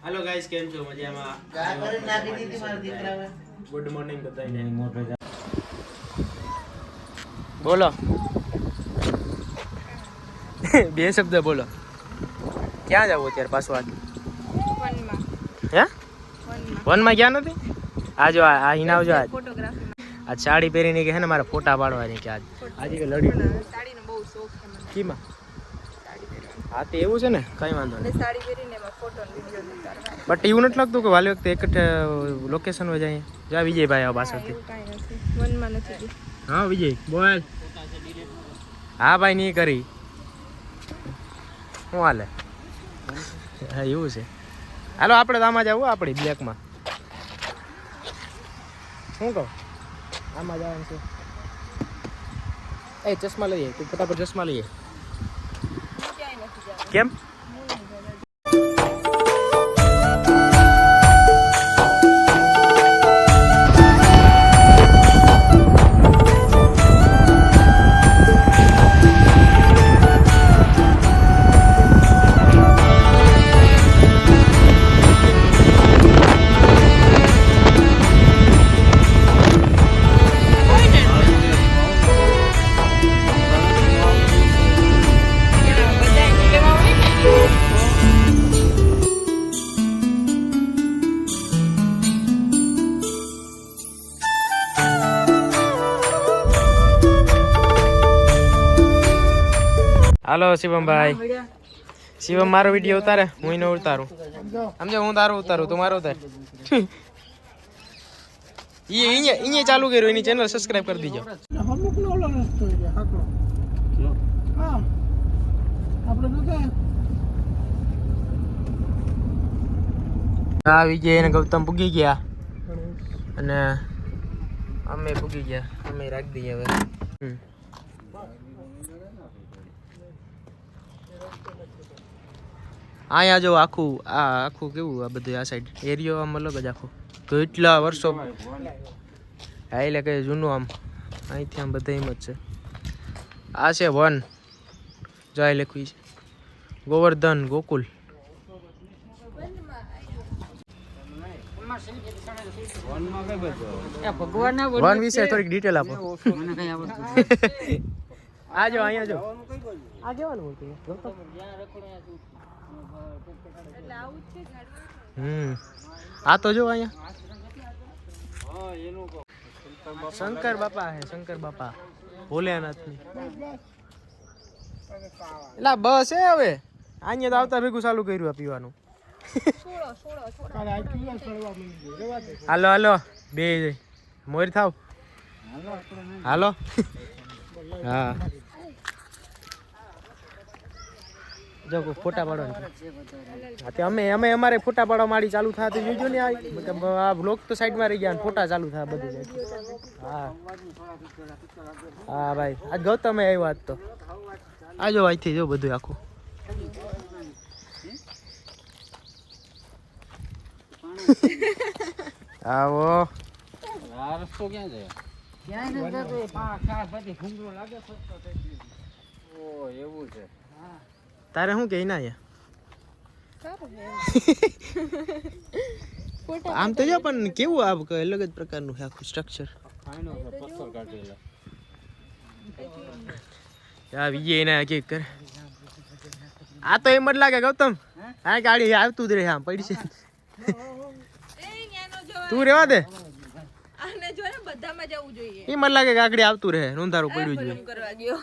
Hello guys કેમ છો મજામાં ગુડ મોર્નિંગ બધાને બોલો બે શબ્દ બોલો ક્યાં જાવ અત્યારે પાછું આજ વનમાં હે વનમાં વનમાં ક્યાં નથી આજો આ હિના આવજો આજ ફોટોગ્રાફી આ સાડી પહેરીને કે હે ને મારા ફોટા પાડવાની કે આજ આજે કે લડી સાડીનો બહુ શોખ છે મને કીમાં સાડી પહેરવાનો હા તો એવું છે ને કઈ વાંધો અને નહીં સાડી પહેરીને એમાં ફોટો અને વિડીયો ઉતારવા બટ એવું નથી લાગતું કે વાલી વખતે એક લોકેશન હોય જાય જા વિજયભાઈ આવો પાછળથી એવું કાંઈ નથી વનમાં નથી ગઈ હા વિજય બોલ હા ભાઈ નહીં કરી શું હાલે હા એવું છે હાલો આપણે તો આમાં જવું આપણી બ્લેકમાં શું કહું આમાં જવાનું છે એ ચશ્મા લઈએ તું ફટાફટ ચશ્મા લઈએ ક્યાંય નથી જવાનું કેમ હાલો શિવમભાઈ શિવમ મારો વિડીયો ઉતારે હું એને ઉતારું સમજો હું તારું ઉતારું તું મારો ઉતાર ઈ ચાલુ કર્યું એની ચેનલ સબસ્ક્રાઇબ કરી દીજો આ વિજય અને ગૌતમ પૂગી ગયા અને અમે પૂગી ગયા અમે રાખી દઈએ હવે અહીંયા જો આખું કેવું આ બધું આ સાઈડ એરિયો આમ અલગ જ આખો તો એટલા વર્ષો હા એટલે કે જૂનું આમ અહીંથી આમ બધા એમ જ છે આ છે વન જાય લખવી છે ગોવર્ધન ગોકુલ વન વિશે થોડીક ડિટેલ આપો આજો અહીંયા જો આ કેવાનું બોલતું એટલે આવું જ છે ઝાડવા આ તો જો અહીંયા શંકર બાપા હે શંકર બાપા ભોલેનાથ ની એટલે બસ હે હવે અહીંયા તો આવતા ભેગું ચાલુ કર્યું આ પીવાનું હાલો હાલો બે મોર થાવ હાલો હા જો ફોટા પાડવા અમે અમારે ફોટા પાડવા માડી ચાલુ થતી જોજો ને આ બ્લોગ તો સાઈડમાં રહી ગયા ફોટા ચાલુ થયા બધું હા હા ભાઈ આજ ગૌતમ આવ્યો આજ તો આજો અહીંથી જો બધું આખું આવો આ રસ્તો ક્યાં જાય ક્યાં નથી જતો ખાસ બધી ઘૂંઘરો લાગે ઓ એવું છે તારે શું કે ના આમ તો જો પણ કેવું આ અલગ જ પ્રકારનું છે આખું સ્ટ્રક્ચર વિજય એના કે કરે આ તો એમ જ લાગે ગૌતમ હા ગાડી આવતું જ રહે આમ પડી છે તું રેવા દે આને જો ને બધામાં જવું જોઈએ એ મને લાગે કે આગળ આવતું રહે નોંધારું પડ્યું જોઈએ કરવા ગયો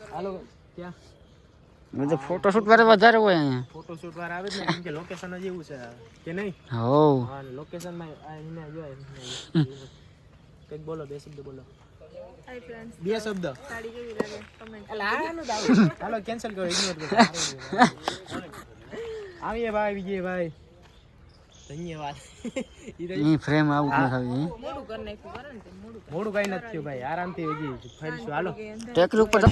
હાલો ક્યાં મેં તો ફોટોશૂટ વાળા વધારે હોય અહીંયા ફોટોશૂટ વાર આવે જ ને કેમ કે લોકેશન જ એવું છે કે નહીં હો હા લોકેશન માં એને જોય કંઈક બોલો બે શબ્દ બોલો હાય ફ્રેન્ડ્સ બે શબ્દ સાડી કેવી લાગે કમેન્ટ હાલો કેન્સલ કરો ઇગ્નોર કરો આવીએ ભાઈ વિજયભાઈ ધન્યવાદ ઈ ફ્રેમ આઉટ ન થાય મોડું કરી નાખ્યું કરે ને તે મોડું કઈ નથી થયું ભાઈ આરામથી હજી ફરીશું હાલો ટેકરી ઉપર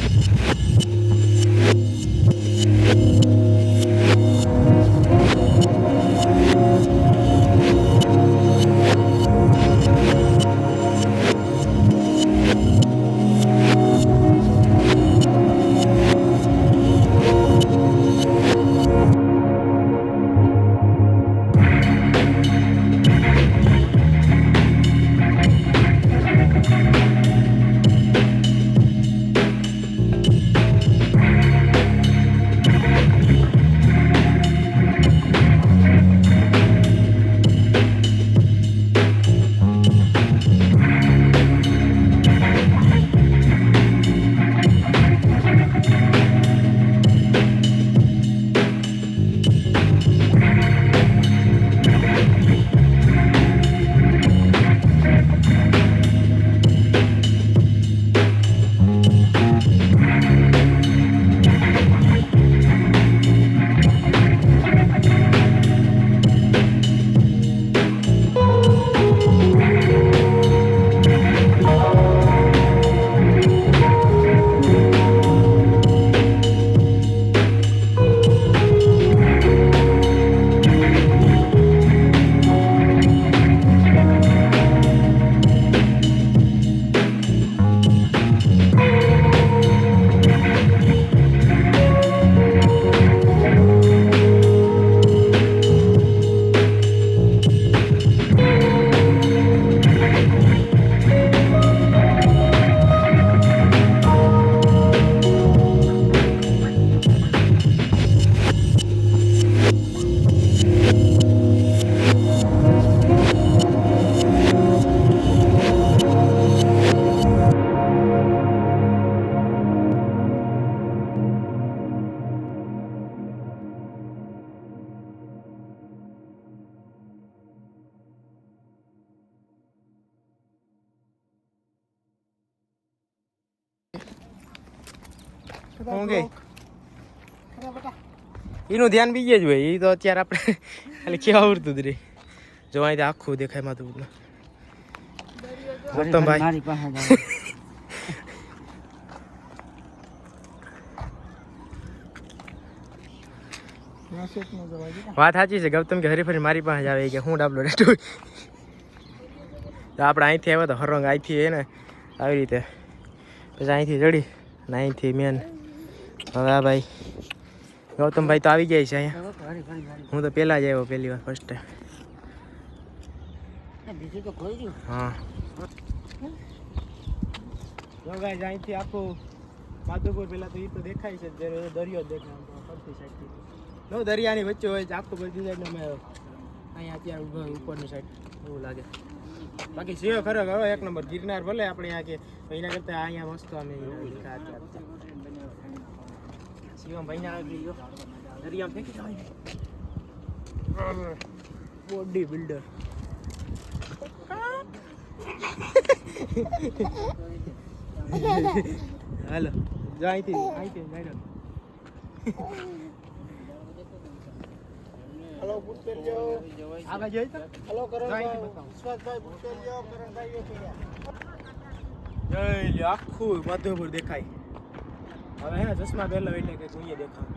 હું કે એનું ધ્યાન બીજે જ હોય. એ તો અત્યારે આપણે ખાલી કેવા આવડતું જ રહી. જો અહીંથી આખું દેખાય માધુપુરનું. ગૌતમભાઈ મારી પાસે જ વાત સાચી છે. ગૌતમ કે હરીફરી મારી પાસે જ આવે કે હું ડાબલો રેટું. તો આપણે અહીંથી આવ્યા તો હરંગ અહીંથી હે ને આવી રીતે પછી અહીંથી ચડી ને અહીંથી મેન હવે આ ભાઈ ગૌતમભાઈ તો આવી જાય છે અહીંયા. હું તો પહેલાં જ આવ્યો, પહેલી વાર ફર્સ્ટ ટાઈમ. બીજું તો કોઈ રહ્યું. હા જો ગાઈસ અહીંથી આખું માધુપુર પેલા તો એ તો દેખાય છે, દરિયો જ દેખાય પડતી સાઈડથી. નો દરિયાની વચ્ચે હોય છે આખું બધી સાઈડ. અમે અહીંયા અત્યારે ઊભા ઉપરની સાઈડ એવું લાગે. બાકી સિંહ ખરેખર હવે એક નંબર. ગિરનાર ભલે આપણે અહીંયા કે એના કરતાં અહીંયા મસ્ત અમે શિવમ ભાઈ ના દરિયામાં ફેંકી બોડી બિલ્ડર. હાલો જો અહીંથી મેડમ. હલો બુટ કરજો. આગળ જોઈ તો હલો કરો વિશ્વાસભાઈ બુટ કરજો. કરણભાઈ જય લે આખું માધવપુર દેખાય. હવે હે ને ચશ્મા પહેલા એટલે કે જોઈએ દેખાવ.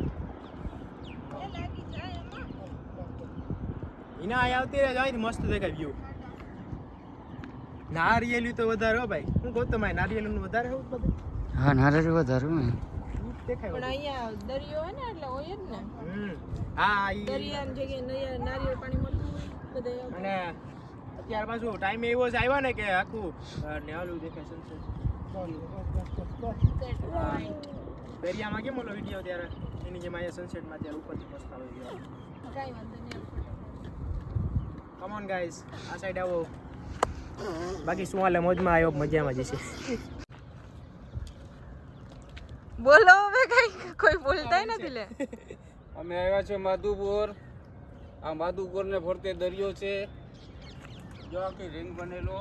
એના અહીં આવતી રહે અહીંથી મસ્ત દેખાય વ્યૂ. નારિયેલી તો વધારે હો ભાઈ. હું કહું તમારે નારિયેલીનું વધારે હોય બધું. હા નારિયેળ વધારે ને દેખાય પણ અહીંયા દરિયો હોય ને એટલે હોય જ ને. હા દરિયાની જગ્યાએ નારિયેળ પાણી મળતું હોય બધે. અને અત્યાર પાછું ટાઈમ એવો જ આવ્યો ને કે આખું નેવાલું દેખાય સનસેટ. દરિયામાં કેમ ઓલો વિડીયો ત્યારે એની જેમ અહીંયા સનસેટમાં ત્યારે ઉપરથી મસ્ત આવે છે. કાંઈ વાંધો નહીં. કમ ઓન ગાઈસ આ સાઈડ આવો. બાકી શું હાલે? મોજમાં આવ્યો, મજામાં જ છે. બોલો હવે કઈ કોઈ બોલતાય નથી લે. અમે આવ્યા છે માધુપુર. આ માધુપુર ને ફરતે દરિયો છે. જો આખી રિંગ બનેલો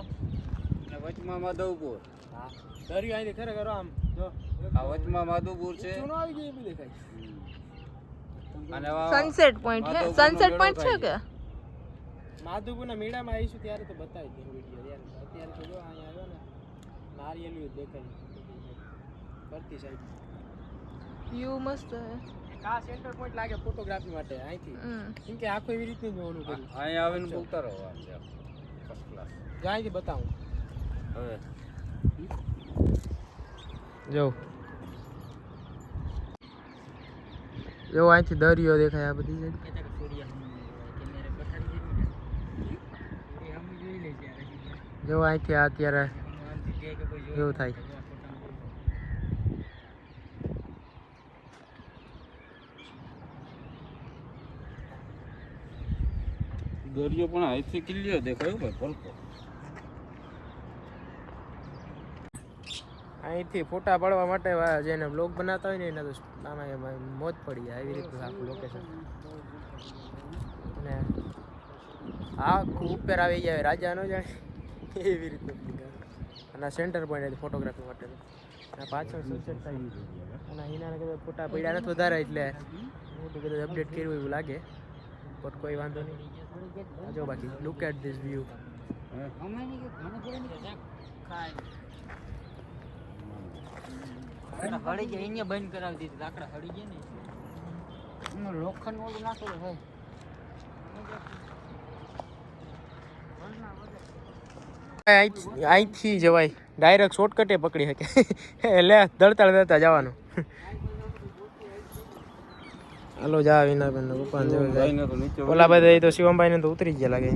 ને વચમાં માધવપુર. હા દરિયો અહીંથી ખરેખર આમ જો આ વચમાં માધુપુર છે. ચૂનો આવી ગયો એવી દેખાય. અને સનસેટ પોઈન્ટ છે. સનસેટ પોઈન્ટ છે કે માધુપુરના મેળામાં આવીશું ત્યારે તો બતાવી દે વિડીયો. અત્યારે તો જો અહીંયા આવ્યો ને નારિયેલી દેખાય કરતી સાઈડ. વ્યૂ મસ્ત છે. આ સેન્ટર પોઈન્ટ લાગે ફોટોગ્રાફી માટે અહીંથી. કેમ કે આખું એવી રીતનું જોવાનું કર્યું. અહીંયા આવીને બોલતા રહો. First class. જો અહીંથી બતાવું. હવે જો અહીંથી દરિયો દેખાય આ બધી સાઈડ. જો અહીંથી આ અત્યારે એવું થાય. દરિયો પણ અહીંથી ક્લિયર દેખાયો ભાઈ. પલકો અહીંથી ફોટા પાડવા માટે જેને બ્લોગ બનાવતા હોય ને એના તો આમાં મોજ પડી જાય. એવી રીતનું આખું લોકેશન. અને આખું ઉપર આવી જાય રાજા ન જાય એવી રીતનું. અને સેન્ટર પોઈન્ટ ફોટોગ્રાફી માટેનું. અને પાછળ સનસેટ થાય. અને એના કદાચ ફોટા પડ્યા નથી વધારે એટલે મોટું કદાચ અપડેટ કર્યું એવું લાગે. બટ કોઈ વાંધો નહીં. જો બાકી લુક એટ ધીસ વ્યૂ. હળી જાય એને બંધ કરાવી દીધી. લાકડા હળી ગયા ને લોખંડ ઓલું નાખેલું હોય. અહીંથી જવાય ડાયરેક્ટ શોર્ટકટે પકડી શકે. એટલે દળતા જવાનું. હાલો જા વિનાબેન પપ્પાને જોઈ જાય. ઓલા બધા તો શિવમભાઈ ને તો ઉતરી ગયા લાગે.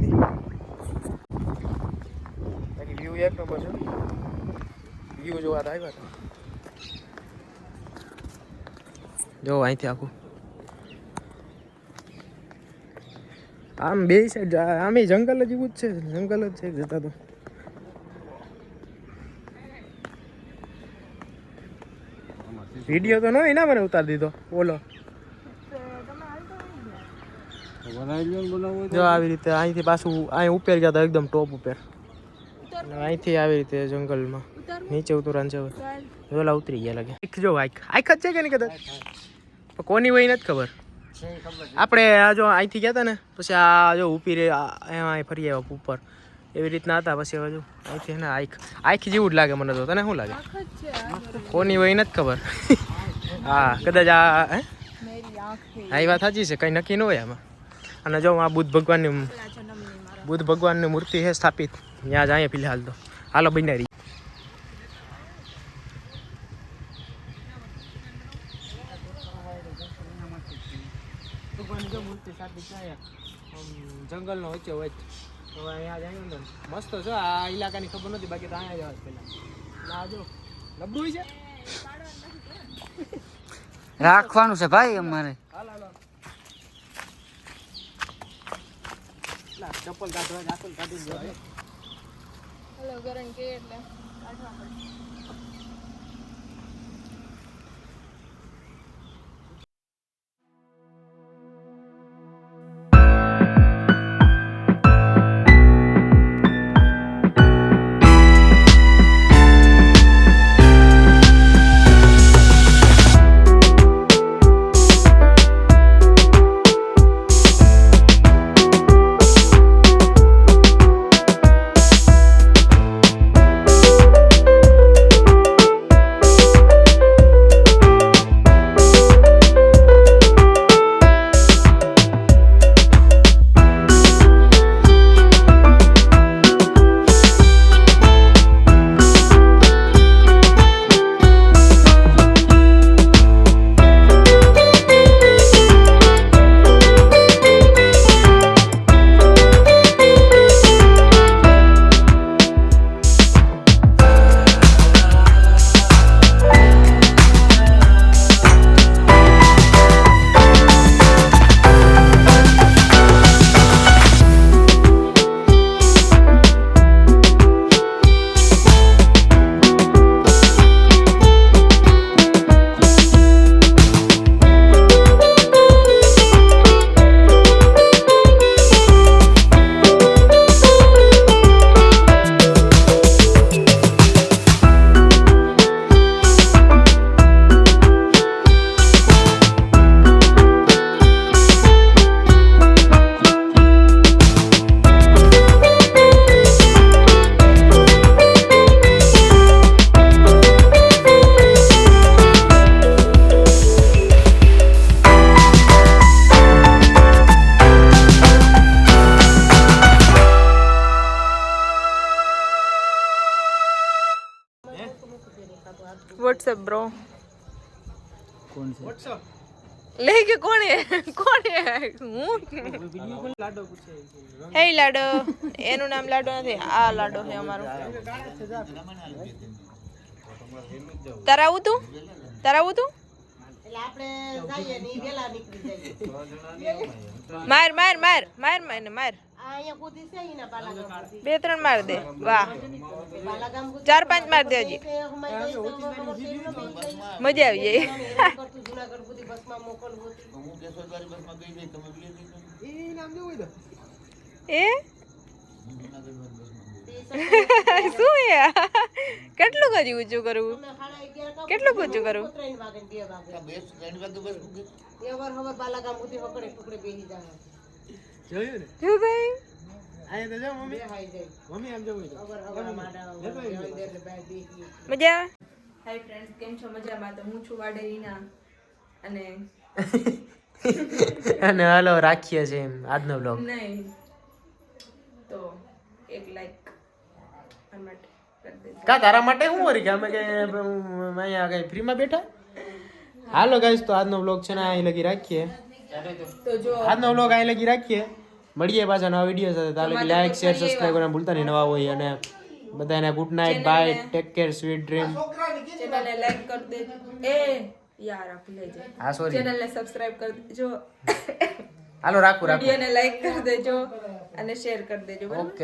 બાકી વ્યૂ એક નંબર છે. વ્યૂ જોવા તો આવ્યા હતા. જો અહીંથી આખું આમ બે સાઈડ આમ જંગલ જ એવું જ છે. જંગલ જ છે જતા તો. વિડીયો તો નહીં ના મને ઉતારી દીધો. બોલો બનાવી લો બનાવો. જો આવી રીતે અહીંથી પાછું અહીં ઉપર ગયા હતા એકદમ ટોપ ઉપર. અને અહીંથી આવી રીતે જંગલમાં નીચે ઉતરવાનું છે હવે. ઓલા ઉતરી ગયા લાગે. આંખ જો આંખ જ છે કે નહીં કદાચ પણ કોની હોય નથી ખબર. આપણે આ જો અહીંથી ગયા હતા ને પછી આ જો ઉપી રે એમાં ફરી આવ્યા ઉપર એવી રીતના હતા. પછી હવે જો અહીંથી ને આંખ જેવું જ લાગે મને તો. તને શું લાગે કોની હોય નથી ખબર. હા કદાચ આ હે હા એ વાત સાચી છે, કંઈ નક્કી ન હોય આમાં. અને જો આ બુદ્ધ ભગવાનની મૂર્તિ છે સ્થાપિત ત્યાં જ અહીંયા ફિલહાલ તો. હાલો બનારી જંગલનો વચ્ચે વચ્ચે હવે અહીંયા જાય ને મસ્ત છે. આ ઇલાકાની ખબર નથી, બાકી તો અહીંયા જવા પેલા ના જો લબડું છે રાખવાનું છે ભાઈ અમારે. ચપ્પલ કાઢવા ચપ્પલ કાઢી દેવા. હેલો ગરણ કે એટલે કાઢવા પડે. व्हाट्सएप ब्रो कौन से लेके कौन है હું હે લાડો એનું નામ લાડો નથી આ લાડો છે અમારો તરાવું તું એટલે આપણે જઈએ ની વેલા નીકળી જઈએ માર માર માર માર માર માર અહીંયા કૂદી છે ઈના બાલાગામ બે ત્રણ માર દે વાહ બાલાગામ ચાર પાંચ માર દે હજી મજા આવી જાય જુનાગઢ સુધી બસમાં મોકલવું હું કેશોદવારી બસમાં ગઈ ગઈ તમે લે એ નામ જો હોય એ શું યાર કેટલું કરી ઊંચું કરવું કેટલું ઊંચું કરવું જોયું ભાઈ આયા તો જો મમ્મી આમ જો મજા આવે હાય ફ્રેન્ડ્સ કેમ છો મજામાં તો હું છું વાડેરીના અને અને હાલો રાખીએ છે એમ આજનો બ્લોગ નહીં તો એક લાઈક માટે કરી દેજો કા તારા માટે શું વરી કે અમે કે અહીંયા કઈ ફ્રીમાં બેઠા હાલો ગાઈસ તો આજનો બ્લોગ છે ને અહીં લગી રાખીએ તો જો આજનો બ્લોગ અહીં લગી રાખીએ મળીએ પાછા નવા વિડીયો સાથે તાલે લાઈક શેર સબસ્ક્રાઇબ કરવાનું ભૂલતા નહીં નવા હોય અને બધાને good night bye take care sweet dream ચેનલને લાઈક કરી દેજો એ યાર આપી લેજે હા સોરી ચેનલને સબસ્ક્રાઇબ કરી દેજો હાલો રાખું વિડીયોને લાઈક કરી દેજો અને શેર કરી દેજો બરાબર ઓકે